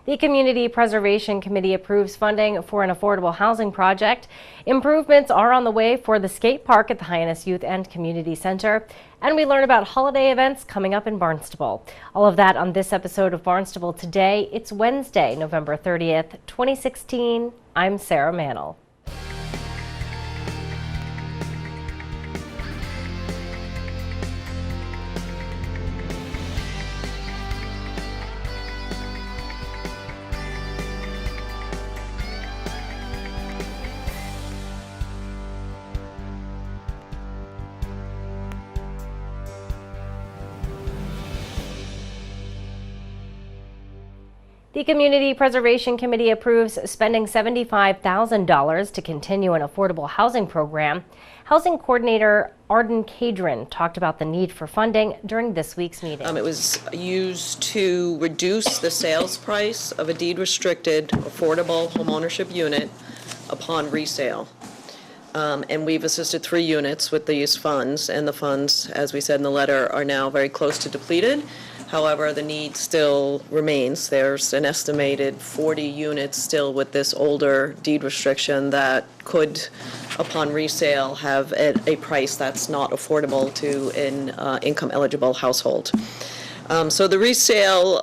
The Community Preservation Committee approves funding for an affordable housing project. Improvements are on the way for the skate park at the Hyannis Youth and Community Center. And we learn about holiday events coming up in Barnstable. All of that on this episode of Barnstable Today. It's Wednesday, November 30th, 2016. I'm Sarah Mannel. The Community Preservation Committee approves spending $75,000 to continue an affordable housing program. Housing Coordinator Arden Cadron talked about the need for funding during this week's meeting. It was used to reduce the sales price of a deed-restricted affordable homeownership unit upon resale. And we've assisted 3 units with these funds, and the funds, as we said in the letter, are now very close to depleted. However, the need still remains. There's an estimated 40 units still with this older deed restriction that could, upon resale, have a price that's not affordable to an income-eligible household. So the resale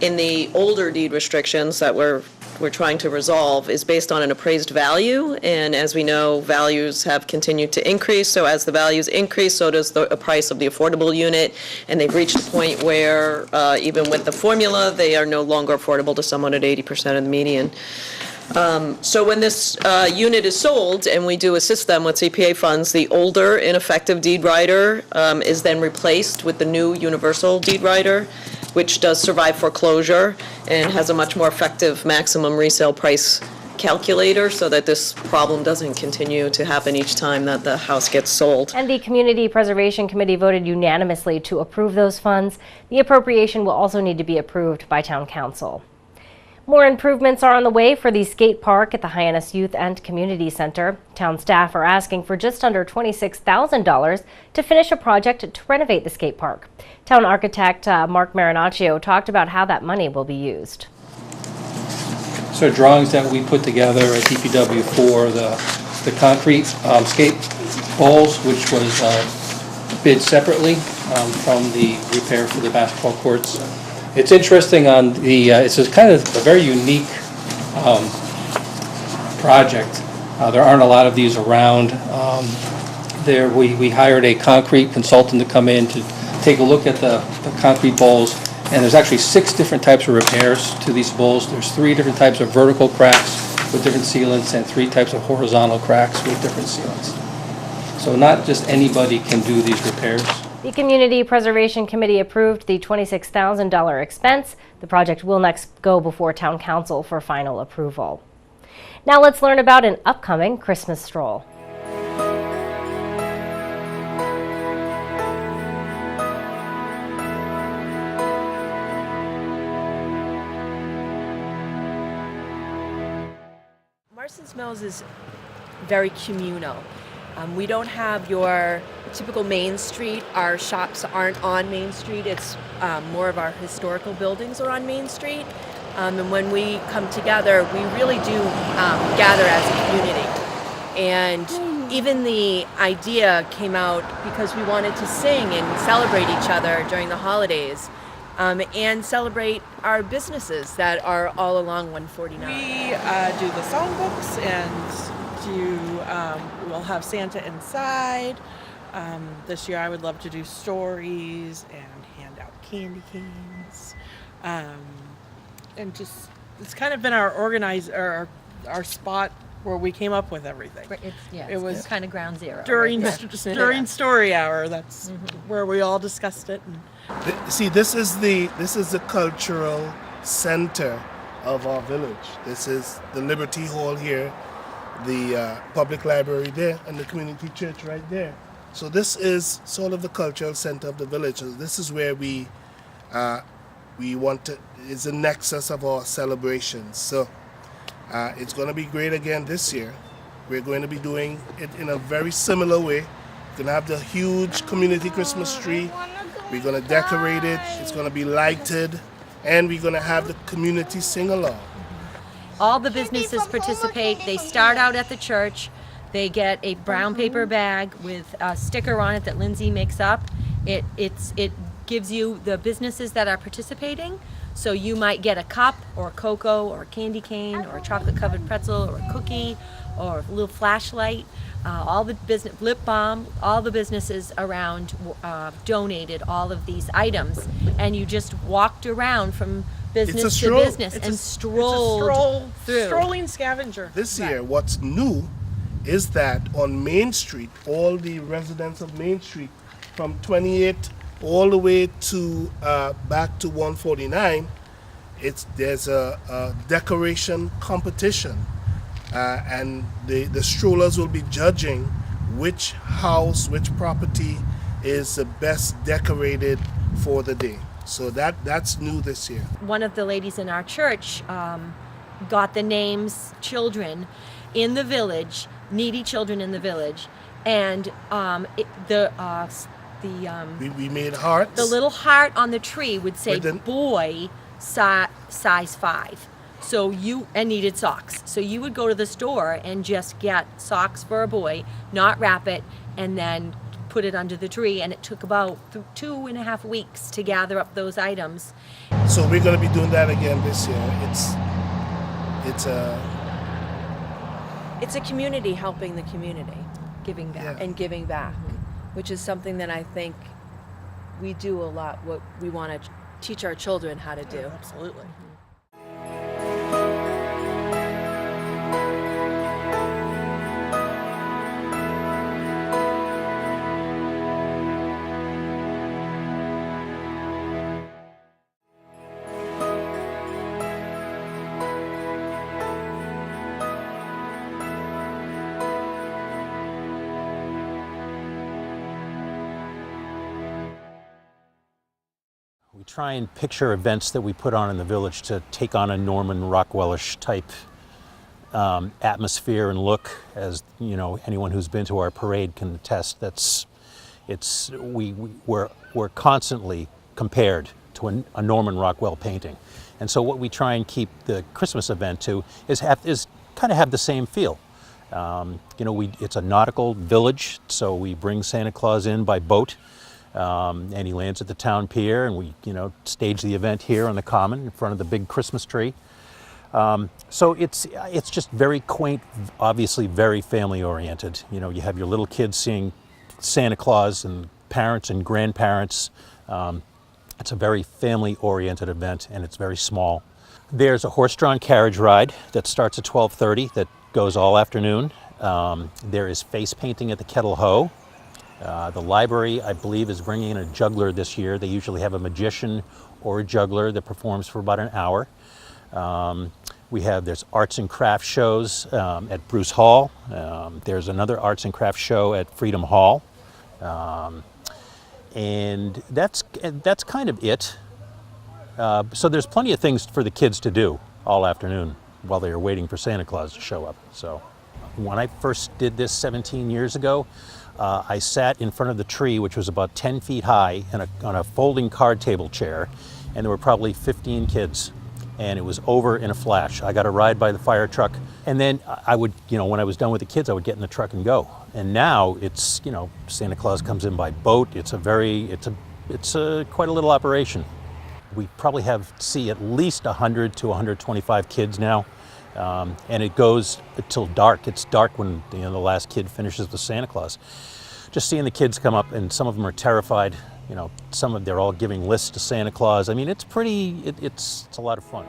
in the older deed restrictions that we're trying to resolve is based on an appraised value, and as we know, values have continued to increase. So as the values increase, so does the price of the affordable unit, and they've reached a point where even with the formula, they are no longer affordable to someone at 80% of the median. So when this unit is sold and we do assist them with CPA funds, the older ineffective deed rider is then replaced with the new universal deed rider, which does survive foreclosure and has a much more effective maximum resale price calculator so that this problem doesn't continue to happen each time that the house gets sold. And the Community Preservation Committee voted unanimously to approve those funds. The appropriation will also need to be approved by Town Council. More improvements are on the way for the skate park at the Hyannis Youth and Community Center. Town staff are asking for just under $26,000 to finish a project to renovate the skate park. Town architect Mark Marinaccio talked about how that money will be used. So drawings that we put together at DPW for the concrete skate bowls, which was bid separately from the repair for the basketball courts. It's interesting on the, it's a kind of a very unique project. There aren't a lot of these around. We hired a concrete consultant to come in to take a look at the concrete bowls, and there's actually 6 different types of repairs to these bowls. There's 3 different types of vertical cracks with different sealants and 3 types of horizontal cracks with different sealants. So not just anybody can do these repairs. The Community Preservation Committee approved the $26,000 expense. The project will next go before Town Council for final approval. Now let's learn about an upcoming Christmas stroll. Marston's Mills is very communal. We don't have your typical Main Street. Our shops aren't on Main Street. It's more of our historical buildings are on Main Street. And when we come together, we really do gather as a community. And even the idea came out because we wanted to sing and celebrate each other during the holidays and celebrate our businesses that are all along 149. We do the songbooks and we'll have Santa inside. This year I would love to do stories and hand out candy canes. And just, it's kind of been our spot where we came up with everything. It was kind of ground zero. During story hour, that's where we all discussed it. See, this is the cultural center of our village. This is the Liberty Hall here, the public library there, and the community church right there. So this is sort of the cultural center of the village. This is where we want to, it's the nexus of our celebrations. So it's going to be great again this year. We're going to be doing it in a very similar way. We're going to have the huge community Christmas tree. We're going to decorate it. It's going to be lighted. and we're going to have the community sing-along. All the businesses participate. They start out at the church. They get a brown paper bag with a sticker on it that Lindsay makes up. It gives you the businesses that are participating. So you might get a cup or a cocoa or a candy cane or a chocolate covered pretzel or a cookie or a little flashlight. All the business, lip balm, all the businesses around donated all of these items, and you just walked around from business to business and strolled through. Strolling scavenger. This year, what's new is that on Main Street, all the residents of Main Street from 28th all the way to back to 149, there's a decoration competition, and the strollers will be judging which house, which property is the best decorated for the day. So that's new this year. One of the ladies in our church got the names children in the village, needy children in the village, and we made hearts. The little heart on the tree would say boy size 5. So and needed socks. So you would go to the store and just get socks for a boy, not wrap it, and then put it under the tree. And it took about 2.5 weeks to gather up those items. So we're going to be doing that again this year. It's a community helping the community. Giving back. And giving back, which is something that I think we do a lot, what we want to teach our children how to do. Absolutely. We try and picture events that we put on in the village to take on a Norman Rockwellish type atmosphere and look. As you know, anyone who's been to our parade can attest. We're constantly compared to a Norman Rockwell painting, and so what we try and keep the Christmas event to is kind of have the same feel. It's a nautical village, so we bring Santa Claus in by boat. And he lands at the town pier, and we, stage the event here on the common in front of the big Christmas tree. So it's just very quaint, obviously very family oriented. You have your little kids seeing Santa Claus and parents and grandparents. It's a very family oriented event, and it's very small. There's a horse-drawn carriage ride that starts at 12:30 that goes all afternoon. There is face painting at the Kettle Hoe. The library, I believe, is bringing in a juggler this year. They usually have a magician or a juggler that performs for about an hour. There's arts and crafts shows at Bruce Hall. There's another arts and crafts show at Freedom Hall. And that's kind of it. So there's plenty of things for the kids to do all afternoon while they are waiting for Santa Claus to show up. So when I first did this 17 years ago, I sat in front of the tree, which was about 10 feet high, on a folding card table chair, and there were probably 15 kids, and it was over in a flash. I got a ride by the fire truck, and then I would, when I was done with the kids, I would get in the truck and go. And now it's, Santa Claus comes in by boat. It's quite a little operation. We probably see at least 100 to 125 kids now. And it goes until dark. It's dark when the last kid finishes with Santa Claus. Just seeing the kids come up, and some of them are terrified. They're all giving lists to Santa Claus. I mean, it's a lot of fun.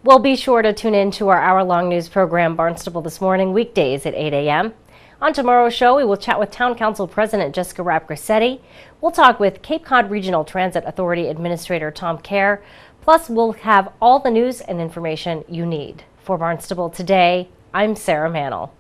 Well, be sure to tune in to our hour-long news program, Barnstable This Morning, weekdays at 8 a.m. On tomorrow's show, we will chat with Town Council President Jessica Rapp-Grassetti. We'll talk with Cape Cod Regional Transit Authority Administrator Tom Kerr. Plus, we'll have all the news and information you need. For Barnstable Today, I'm Sarah Mannell.